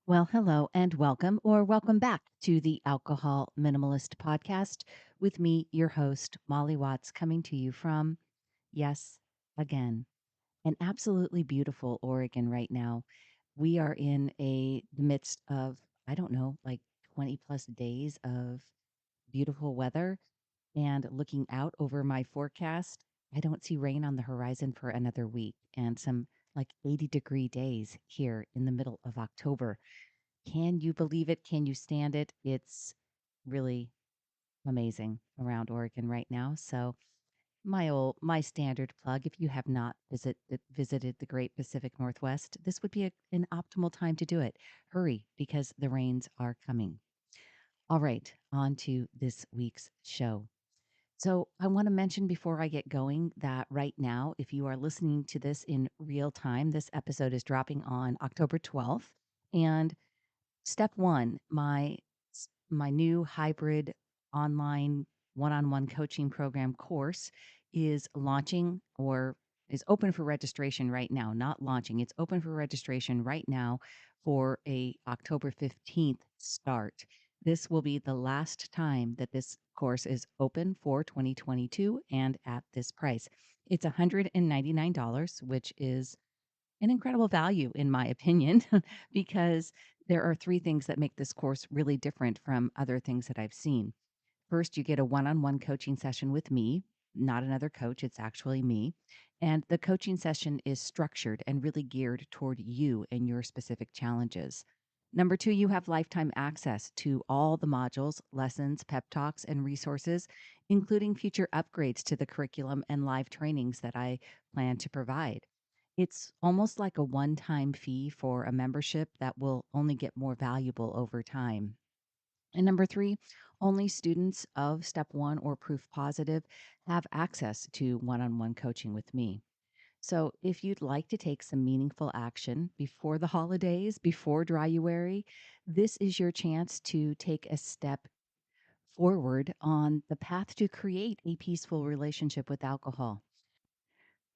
Well, hello and welcome, or welcome back to the Alcohol Minimalist Podcast with me, your host, Molly Watts, coming to you from, yes, again, an absolutely beautiful Oregon right now. We are in the midst of, I don't know, like 20 plus days of beautiful weather. And looking out over my forecast, I don't see rain on the horizon for another week and some like 80-degree days here in the middle of October. Can you believe it? Can you stand it? It's really amazing around Oregon right now. So my standard plug, if you have not visited the Great Pacific Northwest, this would be an optimal time to do it. Hurry because the rains are coming. All right, on to this week's show. So, I want to mention before I get going that right now, if you are listening to this in real time, this episode is dropping on October 12th. And step one, my new hybrid online one-on-one coaching program course is launching or is open for registration right now. Not launching, it's open for registration right now for a October 15th start. This will be the last time that this course is open for 2022 and at this price. It's $199, which is an incredible value, in my opinion, because there are three things that make this course really different from other things that I've seen. First, you get a one on one coaching session with me, not another coach, it's actually me. And the coaching session is structured and really geared toward you and your specific challenges. Number two, you have lifetime access to all the modules, lessons, pep talks, and resources, including future upgrades to the curriculum and live trainings that I plan to provide. It's almost like a one time fee for a membership that will only get more valuable over time. And number three, only students of step one or proof positive have access to one on one coaching with me. So if you'd like to take some meaningful action before the holidays, before Dryuary, this is your chance to take a step forward on the path to create a peaceful relationship with alcohol.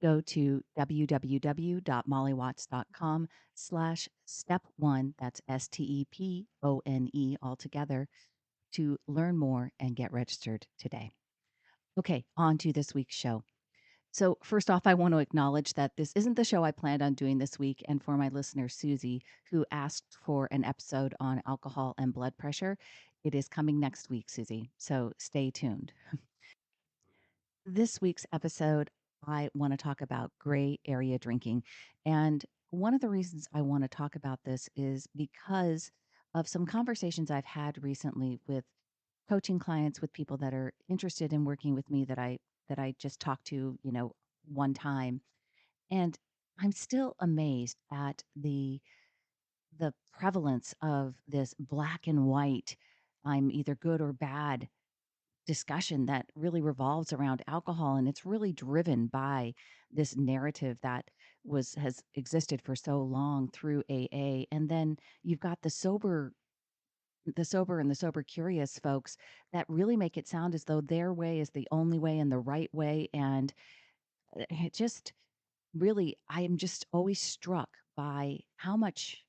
Go to www.mollywatts.com/step one, that's STEPONE altogether, to learn more and get registered today. Okay, on to this week's show. So, first off, I want to acknowledge that this isn't the show I planned on doing this week. And for my listener, Susie, who asked for an episode on alcohol and blood pressure, it is coming next week, Susie. So, stay tuned. This week's episode, I want to talk about gray area drinking. And one of the reasons I want to talk about this is because of some conversations I've had recently with coaching clients, with people that are interested in working with me that I just talked to, one time. And I'm still amazed at the prevalence of this black and white, I'm either good or bad discussion that really revolves around alcohol, and it's really driven by this narrative that was has existed for so long through AA. And then you've got the sober and the sober curious folks that really make it sound as though their way is the only way and the right way. And it just really, I am just always struck by how much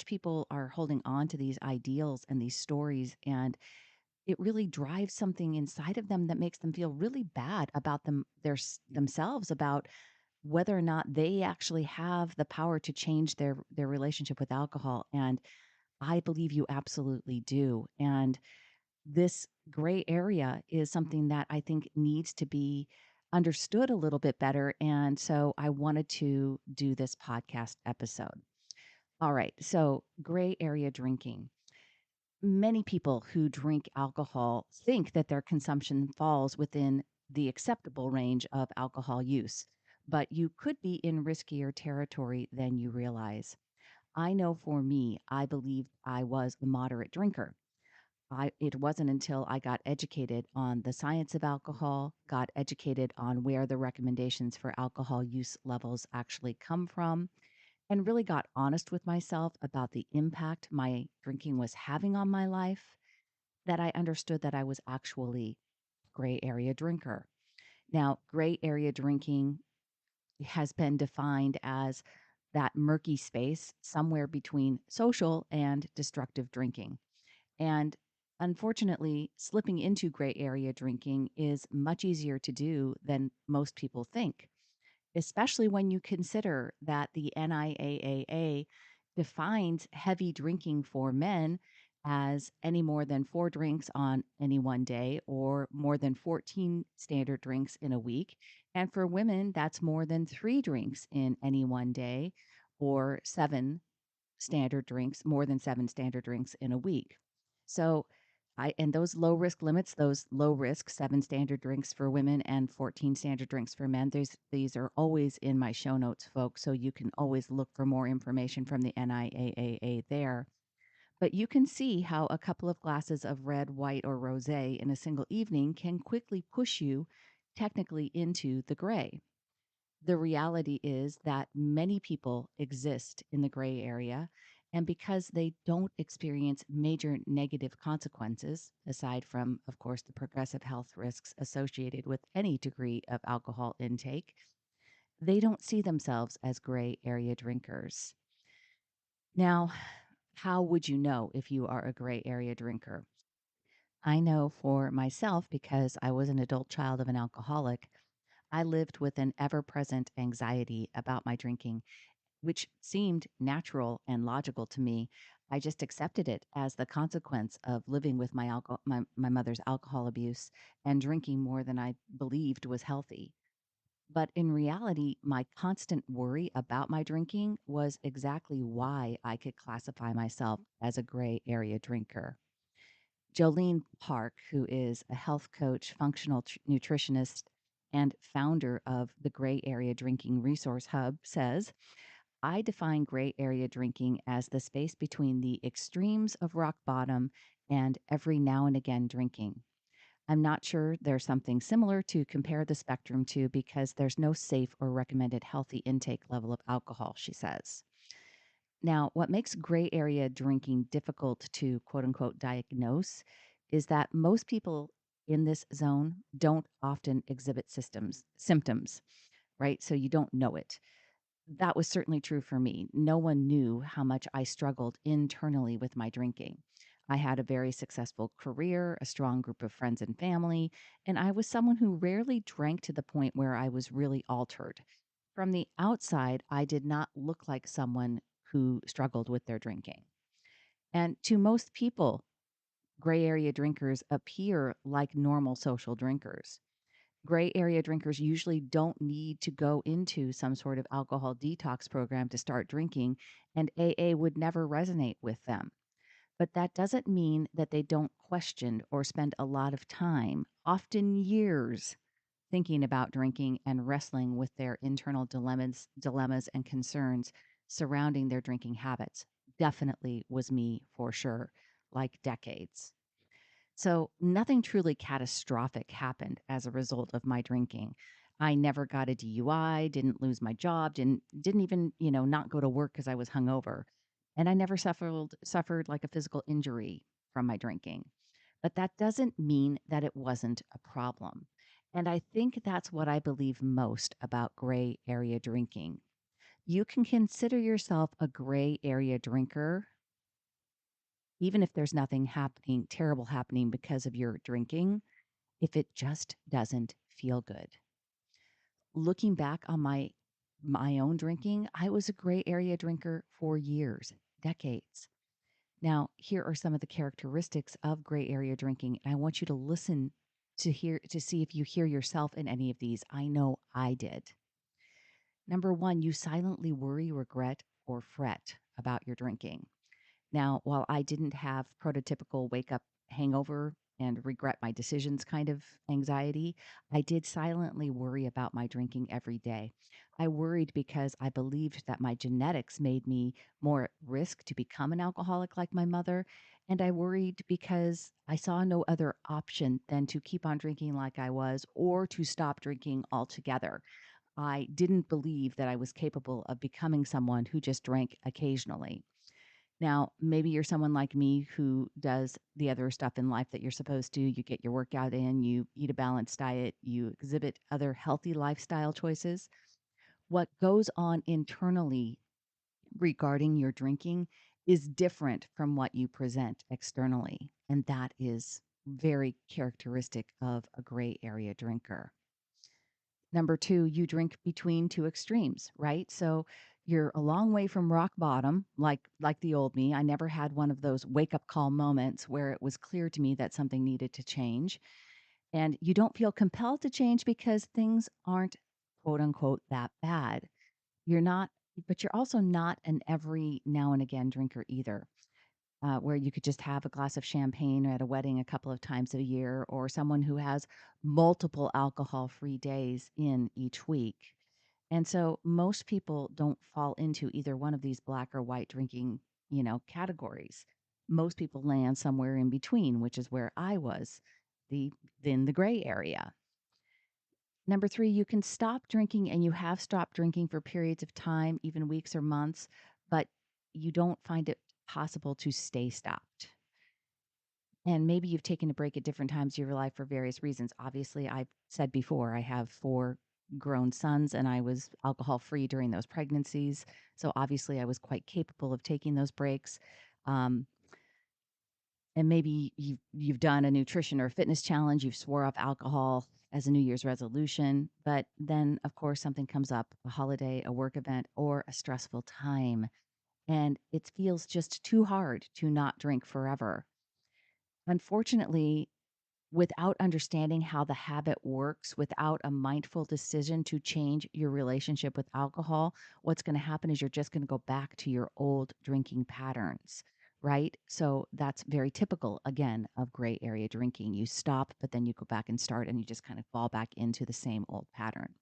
people are holding on to these ideals and these stories, and it really drives something inside of them that makes them feel really bad about themselves, about whether or not they actually have the power to change their relationship with alcohol. And I believe you absolutely do. And this gray area is something that I think needs to be understood a little bit better. And so I wanted to do this podcast episode. All right. So, gray area drinking. Many people who drink alcohol think that their consumption falls within the acceptable range of alcohol use, but you could be in riskier territory than you realize. I know for me, I believed I was a moderate drinker. It wasn't until I got educated on the science of alcohol, got educated on where the recommendations for alcohol use levels actually come from, and really got honest with myself about the impact my drinking was having on my life, that I understood that I was actually gray area drinker. Now, gray area drinking has been defined as that murky space somewhere between social and destructive drinking. And unfortunately, slipping into gray area drinking is much easier to do than most people think, especially when you consider that the NIAAA defines heavy drinking for men as any more than 4 drinks on any one day or more than 14 standard drinks in a week. And for women, that's more than 3 drinks in any one day or more than 7 standard drinks in a week. So and those low risk limits, those low risk 7 standard drinks for women and 14 standard drinks for men, these are always in my show notes, folks. So you can always look for more information from the NIAAA there. But you can see how a couple of glasses of red, white, or rosé in a single evening can quickly push you technically into the gray. The reality is that many people exist in the gray area. And because they don't experience major negative consequences, aside from, of course, the progressive health risks associated with any degree of alcohol intake, they don't see themselves as gray area drinkers. Now, how would you know if you are a gray area drinker? I know for myself because I was an adult child of an alcoholic. I lived with an ever present anxiety about my drinking, which seemed natural and logical to me. I just accepted it as the consequence of living with my mother's alcohol abuse and drinking more than I believed was healthy. But in reality, my constant worry about my drinking was exactly why I could classify myself as a gray area drinker. Jolene Park, who is a health coach, functional nutritionist, and founder of the Gray Area Drinking Resource Hub, says, I define gray area drinking as the space between the extremes of rock bottom and every now and again drinking. I'm not sure there's something similar to compare the spectrum to because there's no safe or recommended healthy intake level of alcohol, she says. Now, what makes gray area drinking difficult to quote unquote diagnose is that most people in this zone don't often exhibit symptoms, right? So you don't know it. That was certainly true for me. No one knew how much I struggled internally with my drinking. I had a very successful career, a strong group of friends and family, and I was someone who rarely drank to the point where I was really altered. From the outside, I did not look like someone who struggled with their drinking. And to most people, gray area drinkers appear like normal social drinkers. Gray area drinkers usually don't need to go into some sort of alcohol detox program to start drinking, and AA would never resonate with them. But that doesn't mean that they don't question or spend a lot of time, often years, thinking about drinking and wrestling with their internal dilemmas and concerns surrounding their drinking habits. Definitely was me for sure, like decades. So nothing truly catastrophic happened as a result of my drinking. I never got a DUI, didn't lose my job, didn't even, not go to work because I was hungover. And I never suffered like a physical injury from my drinking. But that doesn't mean that it wasn't a problem. And I think that's what I believe most about gray area drinking. You can consider yourself a gray area drinker even if there's nothing terrible happening because of your drinking, if it just doesn't feel good. Looking back on my own drinking, I was a gray area drinker for years, decades. Now, here are some of the characteristics of gray area drinking. And I want you to listen to see if you hear yourself in any of these. I know I did. Number 1, you silently worry, regret, or fret about your drinking. Now, while I didn't have prototypical wake up hangover and regret my decisions kind of anxiety, I did silently worry about my drinking every day. I worried because I believed that my genetics made me more at risk to become an alcoholic like my mother. And I worried because I saw no other option than to keep on drinking like I was or to stop drinking altogether. I didn't believe that I was capable of becoming someone who just drank occasionally. Now, maybe you're someone like me who does the other stuff in life that you're supposed to. You get your workout in, you eat a balanced diet, you exhibit other healthy lifestyle choices. What goes on internally regarding your drinking is different from what you present externally. And that is very characteristic of a gray area drinker. Number two, you drink between two extremes, right? So you're a long way from rock bottom, like the old me. I never had one of those wake up call moments where it was clear to me that something needed to change. And you don't feel compelled to change because things aren't quote unquote that bad. You're not, but you're also not an every now and again drinker either, where you could just have a glass of champagne at a wedding a couple of times a year, or someone who has multiple alcohol free days in each week. And so most people don't fall into either one of these black or white drinking, categories. Most people land somewhere in between, which is where I was, the in the gray area. Number three, you can stop drinking and you have stopped drinking for periods of time, even weeks or months, but you don't find it possible to stay stopped. And maybe you've taken a break at different times of your life for various reasons. Obviously, I've said before, I have four grown sons and I was alcohol free during those pregnancies. So obviously, I was quite capable of taking those breaks. Um, and maybe you've done a nutrition or fitness challenge, you've swore off alcohol as a New Year's resolution, but then of course something comes up, a holiday, a work event, or a stressful time, and it feels just too hard to not drink forever. Unfortunately, without understanding how the habit works, without a mindful decision to change your relationship with alcohol, what's going to happen is you're just going to go back to your old drinking patterns, right? So that's very typical, again, of gray area drinking. You stop, but then you go back and start, and you just kind of fall back into the same old pattern.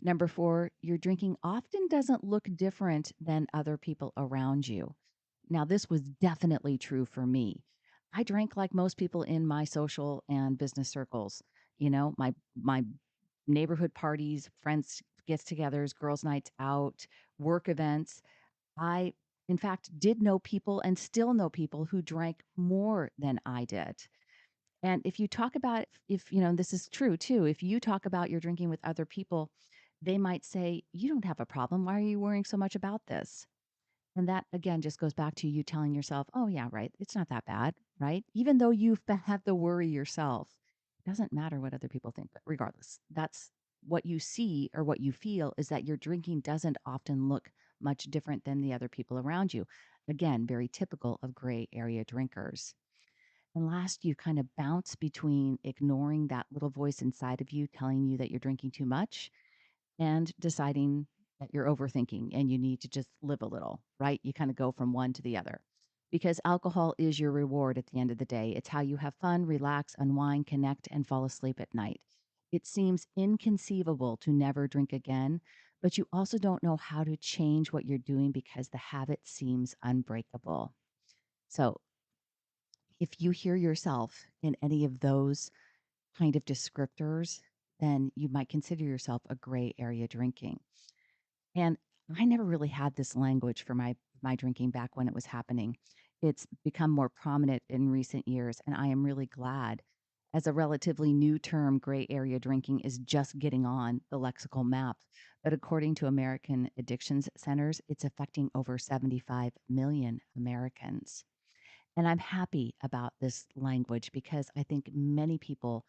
Number four, your drinking often doesn't look different than other people around you. Now, this was definitely true for me. I drank like most people in my social and business circles. My neighborhood parties, friends gets-togethers, girls' nights out, work events. I, in fact, did know people and still know people who drank more than I did. And if you talk about, if, this is true too, if you talk about your drinking with other people, they might say, "You don't have a problem. Why are you worrying so much about this?" And that again just goes back to you telling yourself, "Oh yeah, right. It's not that bad," right? Even though you've had the worry yourself, it doesn't matter what other people think. But regardless, that's what you see or what you feel is that your drinking doesn't often look much different than the other people around you. Again, very typical of gray area drinkers. And last, you kind of bounce between ignoring that little voice inside of you telling you that you're drinking too much and deciding that you're overthinking and you need to just live a little, right? You kind of go from one to the other because alcohol is your reward at the end of the day. It's how you have fun, relax, unwind, connect, and fall asleep at night. It seems inconceivable to never drink again, but you also don't know how to change what you're doing because the habit seems unbreakable. So, if you hear yourself in any of those kind of descriptors, then you might consider yourself a gray area drinking. And I never really had this language for my drinking back when it was happening. It's become more prominent in recent years, and I am really glad. As a relatively new term, gray area drinking is just getting on the lexical map. But according to American Addictions Centers, it's affecting over 75 million Americans. And I'm happy about this language because I think many people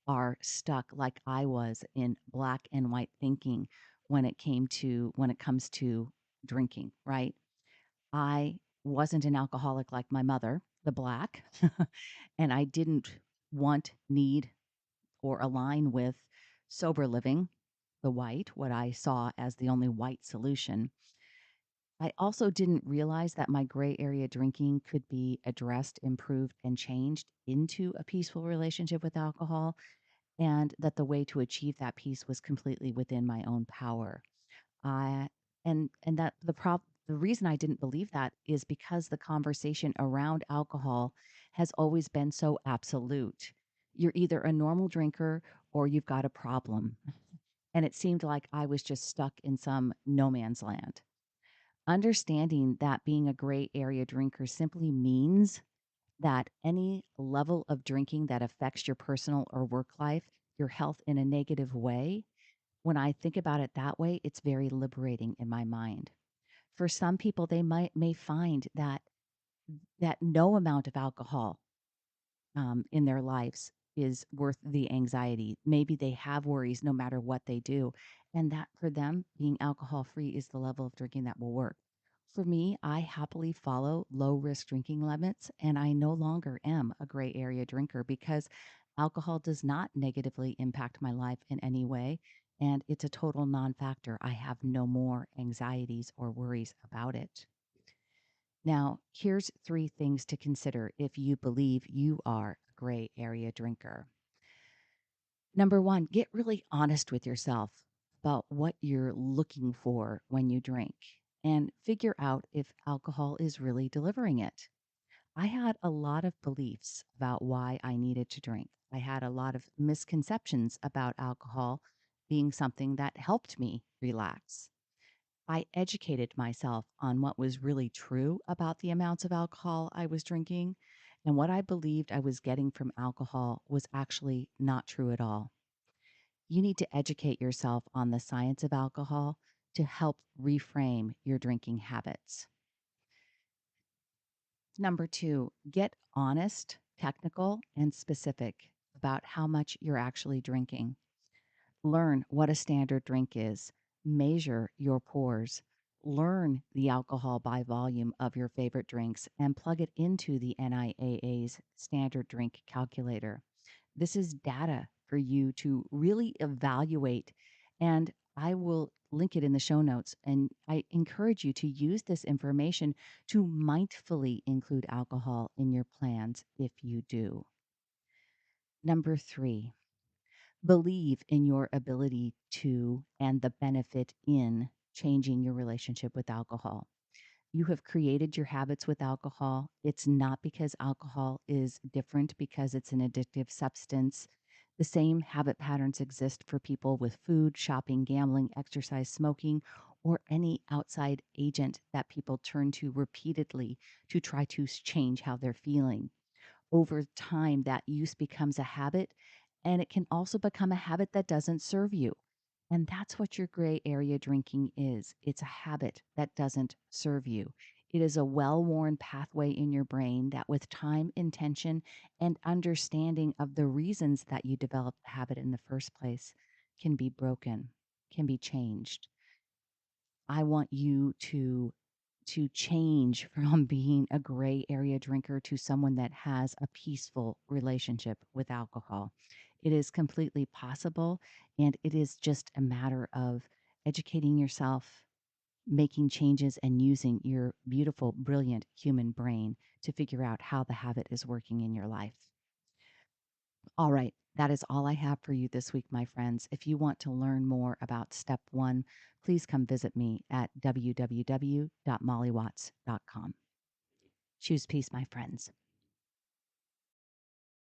are stuck like I was in black and white thinking when it comes to drinking, right? I wasn't an alcoholic like my mother, the black, and I didn't want, need, or align with sober living, the white, what I saw as the only white solution. I also didn't realize that my gray area drinking could be addressed, improved, and changed into a peaceful relationship with alcohol, and that the way to achieve that peace was completely within my own power. I and that the reason I didn't believe that is because the conversation around alcohol has always been so absolute. You're either a normal drinker or you've got a problem. And it seemed like I was just stuck in some no man's land. Understanding that being a gray area drinker simply means that any level of drinking that affects your personal or work life, your health in a negative way, when I think about it that way, it's very liberating in my mind. For some people, they may find that no amount of alcohol in their lives is worth the anxiety. Maybe they have worries no matter what they do. And that for them, being alcohol free is the level of drinking that will work. For me, I happily follow low risk drinking limits, and I no longer am a gray area drinker because alcohol does not negatively impact my life in any way. And it's a total non factor. I have no more anxieties or worries about it. Now, here's three things to consider if you believe you are a gray area drinker. Number one, get really honest with yourself about what you're looking for when you drink and figure out if alcohol is really delivering it. I had a lot of beliefs about why I needed to drink. I had a lot of misconceptions about alcohol being something that helped me relax. I educated myself on what was really true about the amounts of alcohol I was drinking, and what I believed I was getting from alcohol was actually not true at all. You need to educate yourself on the science of alcohol to help reframe your drinking habits. Number two, get honest, technical, and specific about how much you're actually drinking. Learn what a standard drink is, measure your pours, learn the alcohol by volume of your favorite drinks, and plug it into the NIAAA's standard drink calculator. This is data for you to really evaluate, and I will link it in the show notes. And I encourage you to use this information to mindfully include alcohol in your plans if you do. Number three, believe in your ability to and the benefit in changing your relationship with alcohol. You have created your habits with alcohol. It's not because alcohol is different because it's an addictive substance. The same habit patterns exist for people with food, shopping, gambling, exercise, smoking, or any outside agent that people turn to repeatedly to try to change how they're feeling. Over time, that use becomes a habit, and it can also become a habit that doesn't serve you. And that's what your gray area drinking is. It's a habit that doesn't serve you. It is a well worn pathway in your brain that, with time, intention, and understanding of the reasons that you developed the habit in the first place, can be broken, can be changed. I want you to change from being a gray area drinker to someone that has a peaceful relationship with alcohol. It is completely possible, and it is just a matter of educating yourself, making changes, and using your beautiful, brilliant human brain to figure out how the habit is working in your life. All right, that is all I have for you this week, my friends. If you want to learn more about step one, please come visit me at www.mollywatts.com. Choose peace, my friends.